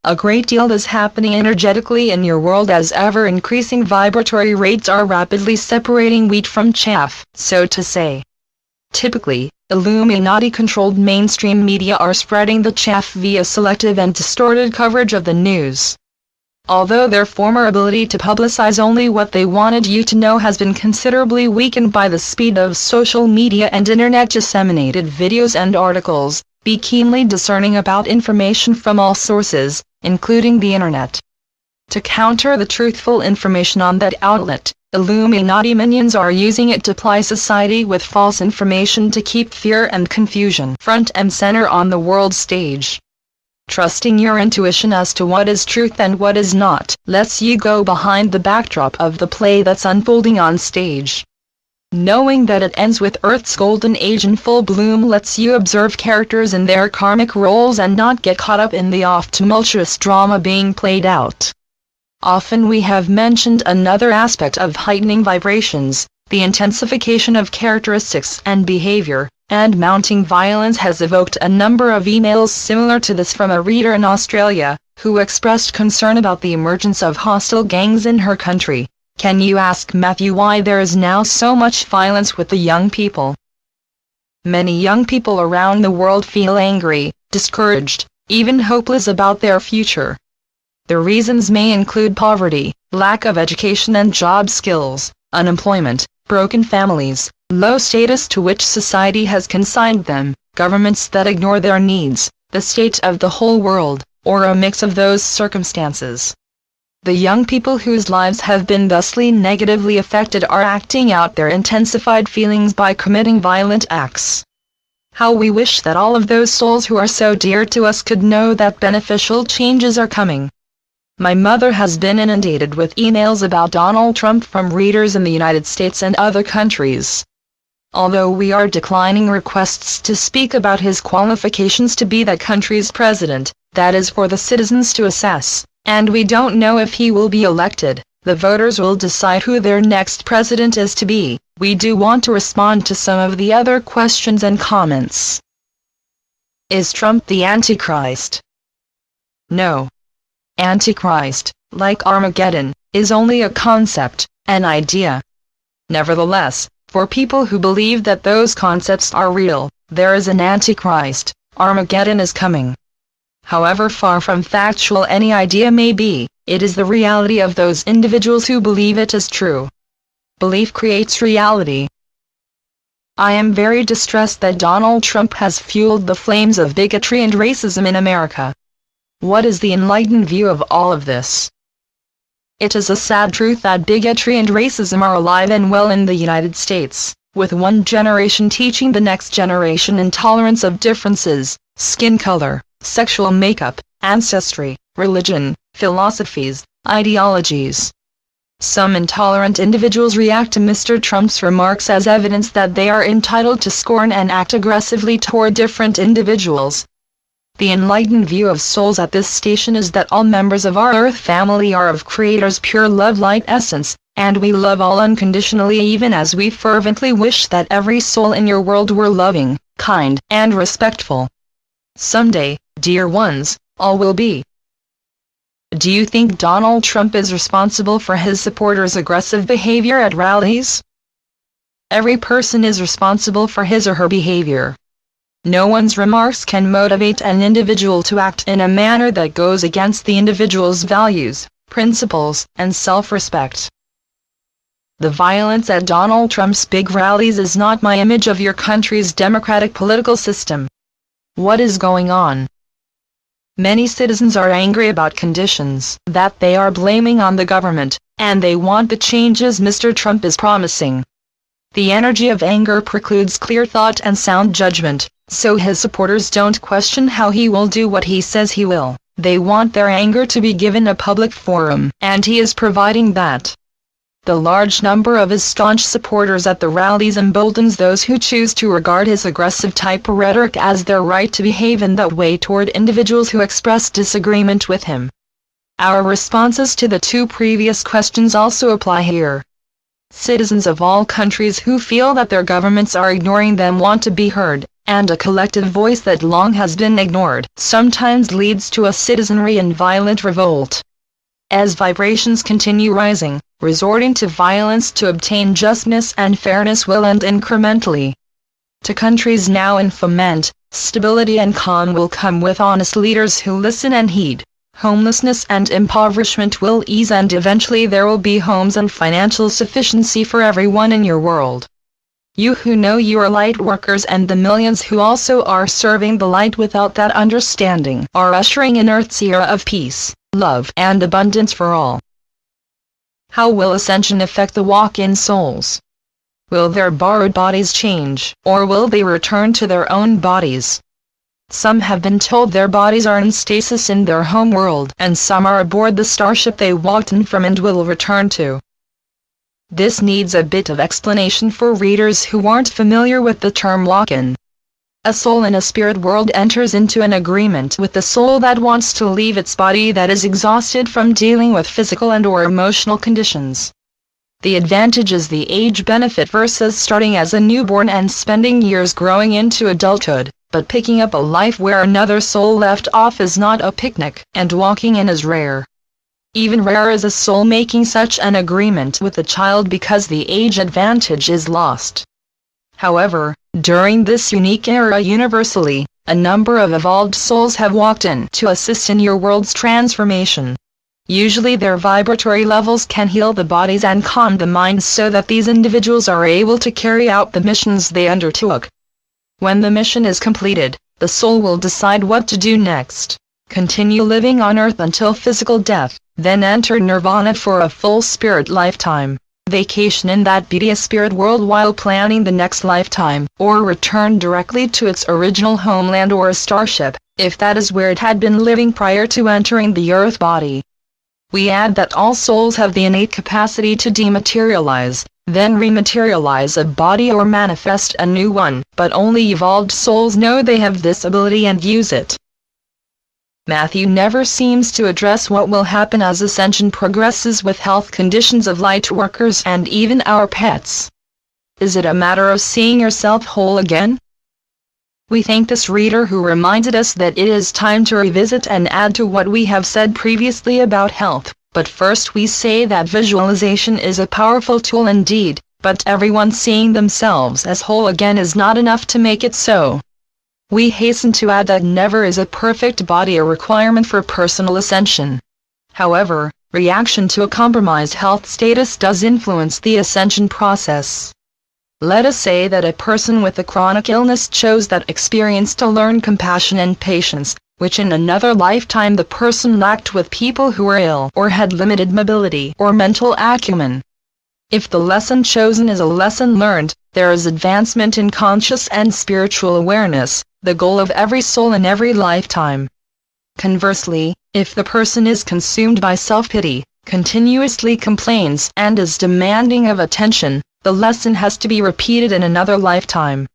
A great deal is happening energetically in your world as ever-increasing vibratory rates are rapidly separating wheat from chaff, so to say. Typically, Illuminati-controlled mainstream media are spreading the chaff via selective and distorted coverage of the news. Although their former ability to publicize only what they wanted you to know has been considerably weakened by the speed of social media and internet-disseminated videos and articles, be keenly discerning about information from all sources, including the internet. To counter the truthful information on that outlet, Illuminati minions are using it to ply society with false information to keep fear and confusion front and center on the world stage. Trusting your intuition as to what is truth and what is not lets you go behind the backdrop of the play that's unfolding on stage. Knowing that it ends with Earth's golden age in full bloom lets you observe characters in their karmic roles and not get caught up in the oft-tumultuous drama being played out. Often we have mentioned another aspect of heightening vibrations, the intensification of characteristics and behavior, and mounting violence has evoked a number of emails similar to this from a reader in Australia, who expressed concern about the emergence of hostile gangs in her country. Can you ask Matthew why there is now so much violence with the young people? Many young people around the world feel angry, discouraged, even hopeless about their future. The reasons may include poverty, lack of education and job skills, unemployment, broken families, low status to which society has consigned them, governments that ignore their needs, the state of the whole world, or a mix of those circumstances. The young people whose lives have been thusly negatively affected are acting out their intensified feelings by committing violent acts. How we wish that all of those souls who are so dear to us could know that beneficial changes are coming. My mother has been inundated with emails about Donald Trump from readers in the United States and other countries. Although we are declining requests to speak about his qualifications to be that country's president, that is for the citizens to assess, and we don't know if he will be elected, the voters will decide who their next president is to be. We do want to respond to some of the other questions and comments. Is Trump the Antichrist? No. Antichrist, like Armageddon, is only a concept, an idea. Nevertheless, for people who believe that those concepts are real, there is an Antichrist. Armageddon is coming. However far from factual any idea may be, it is the reality of those individuals who believe it is true. Belief creates reality. I am very distressed that Donald Trump has fueled the flames of bigotry and racism in America. What is the enlightened view of all of this? It is a sad truth that bigotry and racism are alive and well in the United States, with one generation teaching the next generation intolerance of differences, skin color, sexual makeup, ancestry, religion, philosophies, ideologies. Some intolerant individuals react to Mr. Trump's remarks as evidence that they are entitled to scorn and act aggressively toward different individuals. The enlightened view of souls at this station is that all members of our Earth family are of Creator's pure love light essence, and we love all unconditionally even as we fervently wish that every soul in your world were loving, kind, and respectful. Someday, dear ones, all will be. Do you think Donald Trump is responsible for his supporters' aggressive behavior at rallies? Every person is responsible for his or her behavior. No one's remarks can motivate an individual to act in a manner that goes against the individual's values, principles, and self-respect. The violence at Donald Trump's big rallies is not my image of your country's democratic political system. What is going on? Many citizens are angry about conditions that they are blaming on the government, and they want the changes Mr. Trump is promising. The energy of anger precludes clear thought and sound judgment, so his supporters don't question how he will do what he says he will. They want their anger to be given a public forum, and he is providing that. The large number of his staunch supporters at the rallies emboldens those who choose to regard his aggressive type rhetoric as their right to behave in that way toward individuals who express disagreement with him. Our responses to the two previous questions also apply here. Citizens of all countries who feel that their governments are ignoring them want to be heard, and a collective voice that long has been ignored sometimes leads to a citizenry in violent revolt. As vibrations continue rising, resorting to violence to obtain justness and fairness will end incrementally. To countries now in foment, stability and calm will come with honest leaders who listen and heed. Homelessness and impoverishment will ease, and eventually there will be homes and financial sufficiency for everyone in your world. You who know you are light workers and the millions who also are serving the light without that understanding are ushering in Earth's era of peace, love and abundance for all. How will ascension affect the walk-in souls? Will their borrowed bodies change, or will they return to their own bodies? Some have been told their bodies are in stasis in their home world, and some are aboard the starship they walked in from and will return to. This needs a bit of explanation for readers who aren't familiar with the term walk-in. A soul in a spirit world enters into an agreement with the soul that wants to leave its body that is exhausted from dealing with physical and/or emotional conditions. The advantage is the age benefit versus starting as a newborn and spending years growing into adulthood, but picking up a life where another soul left off is not a picnic, and walking in is rare. Even rarer is a soul making such an agreement with a child because the age advantage is lost. However, during this unique era universally, a number of evolved souls have walked in to assist in your world's transformation. Usually their vibratory levels can heal the bodies and calm the minds so that these individuals are able to carry out the missions they undertook. When the mission is completed, the soul will decide what to do next. Continue living on Earth until physical death, then enter nirvana for a full spirit lifetime, vacation in that beauteous spirit world while planning the next lifetime, or return directly to its original homeland or a starship, if that is where it had been living prior to entering the Earth body. We add that all souls have the innate capacity to dematerialize, then rematerialize a body or manifest a new one, but only evolved souls know they have this ability and use it. Matthew never seems to address what will happen as ascension progresses with health conditions of light workers and even our pets. Is it a matter of seeing yourself whole again? We thank this reader who reminded us that it is time to revisit and add to what we have said previously about health, but first we say that visualization is a powerful tool indeed, but everyone seeing themselves as whole again is not enough to make it so. We hasten to add that never is a perfect body a requirement for personal ascension. However, reaction to a compromised health status does influence the ascension process. Let us say that a person with a chronic illness chose that experience to learn compassion and patience, which in another lifetime the person lacked with people who were ill or had limited mobility or mental acumen. If the lesson chosen is a lesson learned, there is advancement in conscious and spiritual awareness, the goal of every soul in every lifetime. Conversely, if the person is consumed by self-pity, continuously complains and is demanding of attention, the lesson has to be repeated in another lifetime.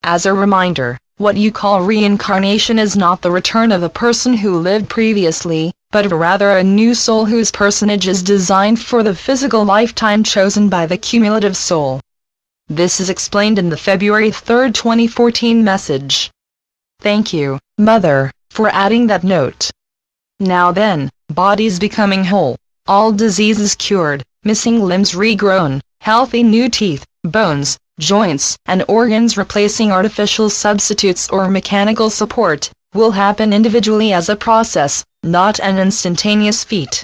As a reminder, what you call reincarnation is not the return of a person who lived previously, but rather a new soul whose personage is designed for the physical lifetime chosen by the cumulative soul. This is explained in the February 3, 2014 message. Thank you, Mother, for adding that note. Now then, bodies becoming whole, all diseases cured, missing limbs regrown, healthy new teeth, bones, joints, and organs replacing artificial substitutes or mechanical support, will happen individually as a process, not an instantaneous feat.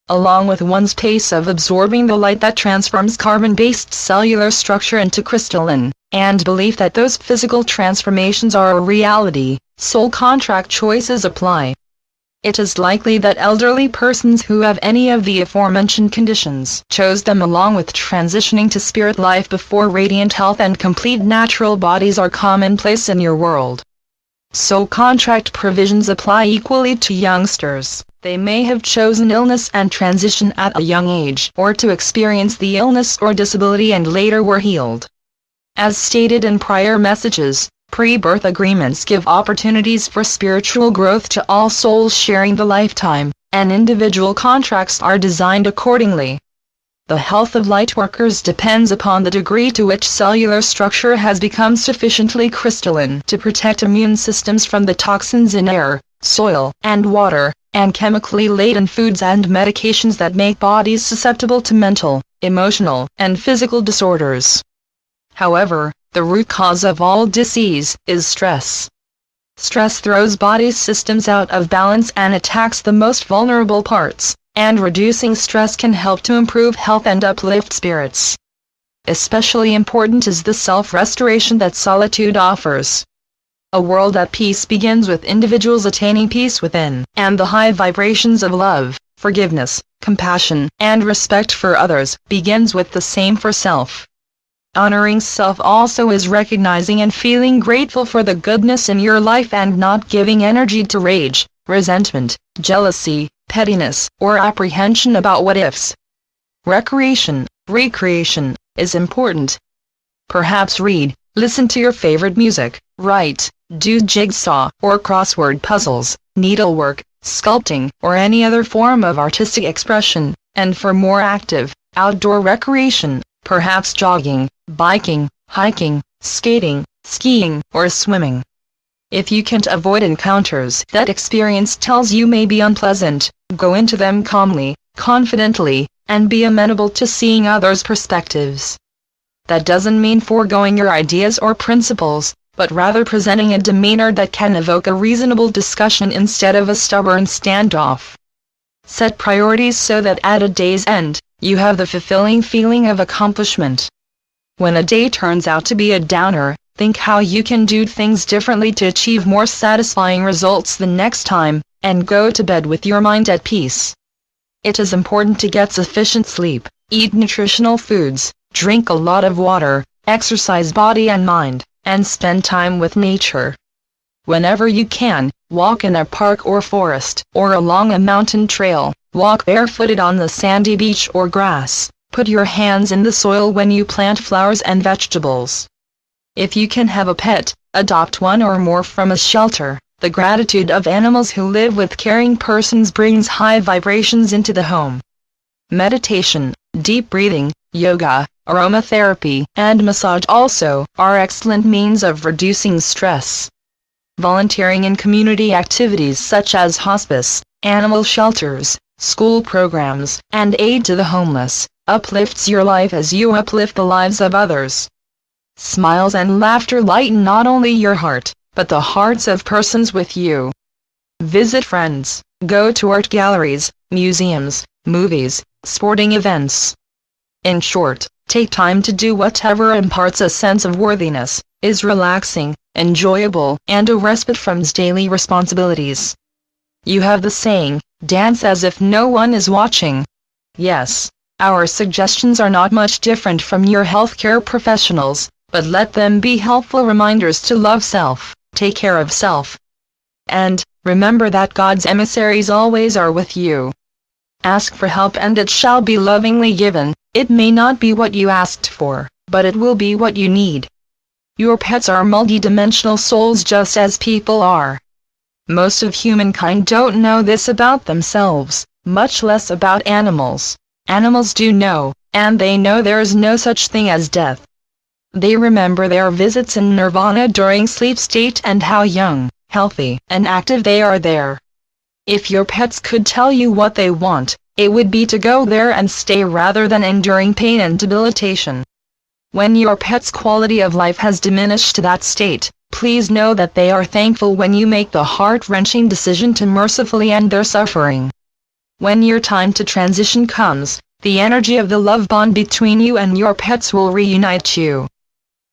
Along with one's pace of absorbing the light that transforms carbon-based cellular structure into crystalline, and belief that those physical transformations are a reality, soul contract choices apply. It is likely that elderly persons who have any of the aforementioned conditions chose them along with transitioning to spirit life before radiant health and complete natural bodies are commonplace in your world. Soul contract provisions apply equally to youngsters. They may have chosen illness and transition at a young age, or to experience the illness or disability and later were healed. As stated in prior messages, pre-birth agreements give opportunities for spiritual growth to all souls sharing the lifetime, and individual contracts are designed accordingly. The health of lightworkers depends upon the degree to which cellular structure has become sufficiently crystalline to protect immune systems from the toxins in air, soil, and water, and chemically laden foods and medications that make bodies susceptible to mental, emotional, and physical disorders. However, the root cause of all disease is stress. Stress throws body systems out of balance and attacks the most vulnerable parts, and reducing stress can help to improve health and uplift spirits. Especially important is the self-restoration that solitude offers. A world at peace begins with individuals attaining peace within, and the high vibrations of love, forgiveness, compassion, and respect for others begins with the same for self. Honoring self also is recognizing and feeling grateful for the goodness in your life and not giving energy to rage, resentment, jealousy, pettiness, or apprehension about what-ifs. Recreation is important. Perhaps read, listen to your favorite music, write, do jigsaw or crossword puzzles, needlework, sculpting, or any other form of artistic expression, and for more active, outdoor recreation, perhaps jogging, biking, hiking, skating, skiing, or swimming. If you can't avoid encounters that experience tells you may be unpleasant, go into them calmly, confidently, and be amenable to seeing others' perspectives. That doesn't mean foregoing your ideas or principles, but rather presenting a demeanor that can evoke a reasonable discussion instead of a stubborn standoff. Set priorities so that at a day's end, you have the fulfilling feeling of accomplishment. When a day turns out to be a downer, think how you can do things differently to achieve more satisfying results the next time, and go to bed with your mind at peace. It is important to get sufficient sleep, eat nutritional foods, drink a lot of water, exercise body and mind, and spend time with nature. Whenever you can, walk in a park or forest, or along a mountain trail, walk barefooted on the sandy beach or grass, put your hands in the soil when you plant flowers and vegetables. If you can have a pet, adopt one or more from a shelter. The gratitude of animals who live with caring persons brings high vibrations into the home. Meditation, deep breathing, yoga, aromatherapy, and massage also are excellent means of reducing stress. Volunteering in community activities such as hospice, animal shelters, school programs, and aid to the homeless uplifts your life as you uplift the lives of others. Smiles and laughter lighten not only your heart, but the hearts of persons with you. Visit friends, go to art galleries, museums, movies, sporting events. In short, take time to do whatever imparts a sense of worthiness, is relaxing, enjoyable, and a respite from daily responsibilities. You have the saying, dance as if no one is watching. Yes, our suggestions are not much different from your healthcare professionals, but let them be helpful reminders to love self, take care of self. And, remember that God's emissaries always are with you. Ask for help and it shall be lovingly given. It may not be what you asked for, but it will be what you need. Your pets are multidimensional souls just as people are. Most of humankind don't know this about themselves, much less about animals. Animals do know, and they know there is no such thing as death. They remember their visits in nirvana during sleep state and how young, healthy, and active they are there. If your pets could tell you what they want, it would be to go there and stay rather than enduring pain and debilitation. When your pet's quality of life has diminished to that state, please know that they are thankful when you make the heart-wrenching decision to mercifully end their suffering. When your time to transition comes, the energy of the love bond between you and your pets will reunite you.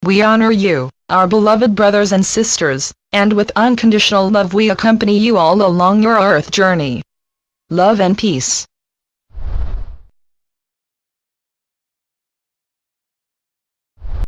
We honor you, our beloved brothers and sisters, and with unconditional love we accompany you all along your earth journey. Love and peace.